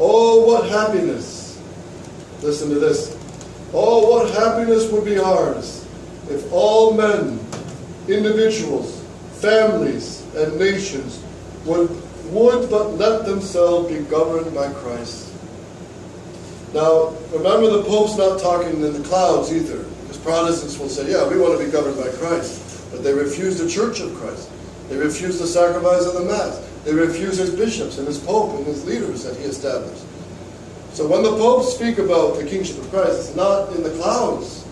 Oh, what happiness. Listen to this. Oh, what happiness would be ours if all men, individuals, families, and nations would but let themselves be governed by Christ. Now, remember, the Pope's not talking in the clouds either, because Protestants will say, yeah, we want to be governed by Christ, but they refuse the Church of Christ. They refuse the sacrifice of the Mass. They refuse his bishops and his Pope and his leaders that he established. So when the popes speak about the kingship of Christ, it's not in the clouds,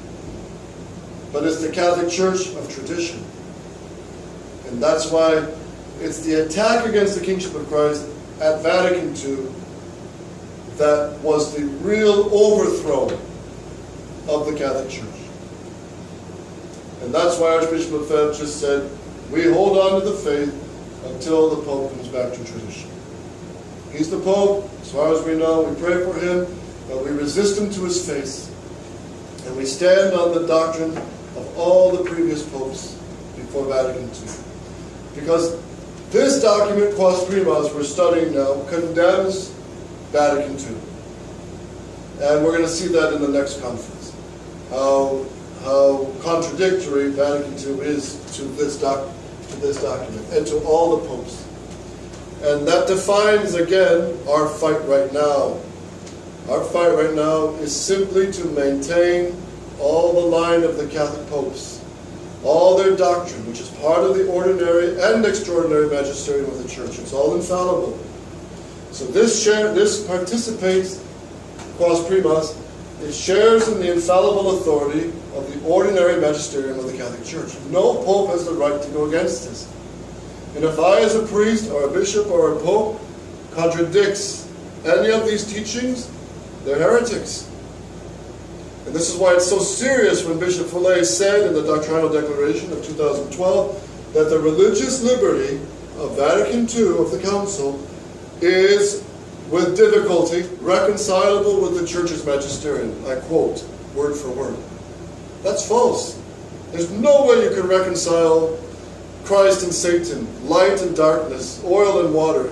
but it's the Catholic Church of tradition. And that's why it's the attack against the kingship of Christ at Vatican II that was the real overthrow of the Catholic Church. And that's why Archbishop Lefebvre just said, we hold on to the faith until the Pope comes back to tradition. He's the Pope, as far as we know. We pray for him, but we resist him to his face. And we stand on the doctrine of all the previous popes before Vatican II. Because this document, Quas Primas, we're studying now, condemns Vatican II. And we're going to see that in the next conference. How contradictory Vatican II is to this document and to all the popes. And that defines, again, our fight right now. Our fight right now is simply to maintain all the line of the Catholic popes, all their doctrine, which is part of the ordinary and extraordinary magisterium of the Church. It's all infallible. So this participates, Quas Primas, it shares in the infallible authority of the ordinary magisterium of the Catholic Church. No pope has the right to go against this. And if I, as a priest or a bishop or a pope, contradicts any of these teachings, they're heretics. And this is why it's so serious when Bishop Follet said in the Doctrinal Declaration of 2012 that the religious liberty of Vatican II, of the Council, is, with difficulty, reconcilable with the Church's magisterium. I quote, word for word. That's false. There's no way you can reconcile Christ and Satan, light and darkness, oil and water,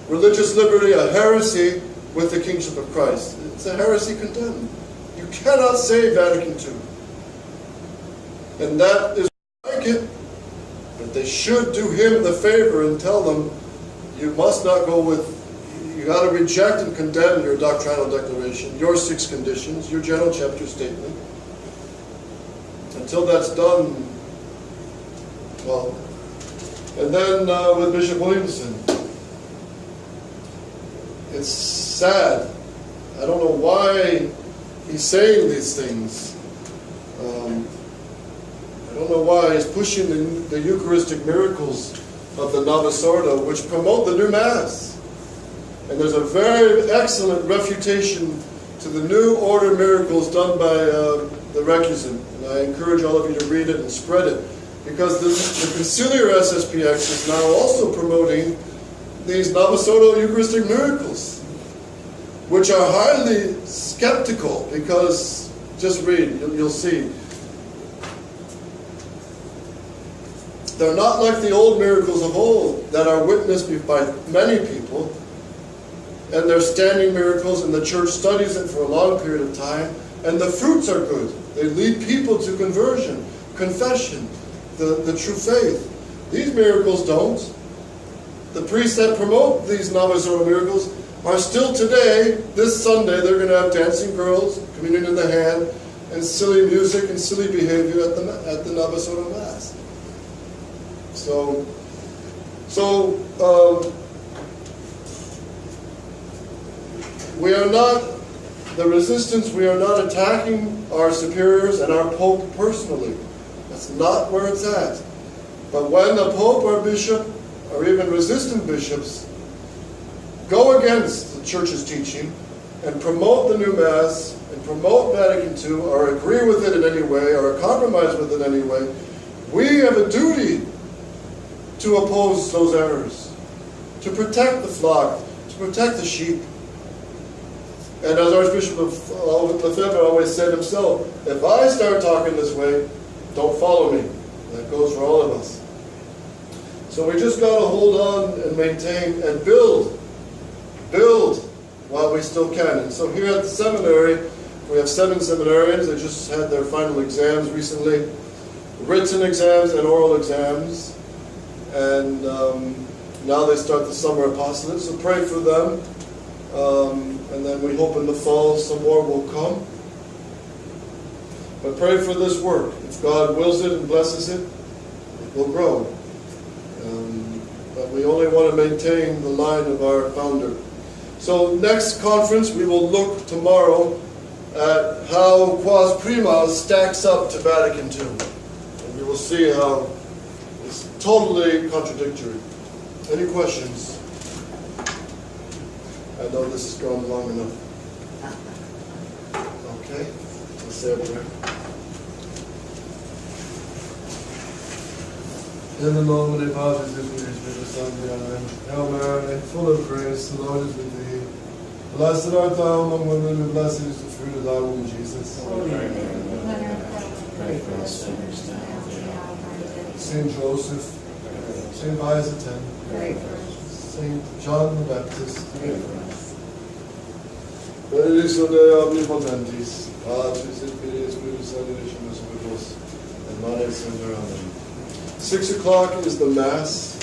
religious liberty, a heresy, with the kingship of Christ. It's a heresy condemned. You cannot save Vatican II. And that is like it. But they should do him the favor and tell them, you must not go with, you got to reject and condemn your doctrinal declaration, your 6 conditions, your general chapter statement. Until that's done, well, and then with Bishop Williamson, it's sad. I don't know why he's saying these things. I don't know why he's pushing the Eucharistic miracles of the Novus Ordo, which promote the new Mass. And there's a very excellent refutation to the new order miracles done by the Recusant. And I encourage all of you to read it and spread it. Because the Conciliar SSPX is now also promoting these Novus Ordo Eucharistic miracles, which are highly skeptical, because, just read, you'll see. They're not like the old miracles of old that are witnessed by many people, and they're standing miracles, and the Church studies it for a long period of time, and the fruits are good. They lead people to conversion, confession, the true faith. These miracles don't. The priests that promote these Novus Ordo miracles are still today, this Sunday, they're going to have dancing girls, communion in the hand, and silly music and silly behavior at the Novus Ordo Mass. So we are not, the resistance, we are not attacking our superiors and our Pope personally. That's not where it's at. But when the Pope or Bishop, or even resistant bishops, go against the Church's teaching and promote the new Mass and promote Vatican II, or agree with it in any way, or compromise with it in any way, we have a duty to oppose those errors, to protect the flock, to protect the sheep. And as Archbishop Lefebvre always said himself, if I start talking this way, don't follow me. That goes for all of us. So we just got to hold on and maintain and build while we still can. And so here at the seminary, we have 7 seminarians. They just had their final exams recently, written exams and oral exams. And now they start the summer apostolate, so pray for them. And then we hope in the fall some more will come. But pray for this work. If God wills it and blesses it, it will grow. But we only want to maintain the line of our founder. So next conference, we will look tomorrow at how Quas Primas stacks up to Vatican II. And we will see how it's totally contradictory. Any questions? I know this has gone long enough. Okay, let's say a prayer. In the name of the Father, and of the Son, and of the Holy Spirit. Hail Mary, full of grace, the Lord is with thee. Blessed art thou among women, and blessed is the fruit of thy womb, Jesus. Holy Mary, pray for us sinners now and at the hour of our death. Saint Joseph, Saint Viaten, Pray for us. Saint John the Baptist, Pray for us. Benedictus Dei omnipotentis, Patris et Filii Spiritus Sancti, et Manes Amen. 6 o'clock is the Mass.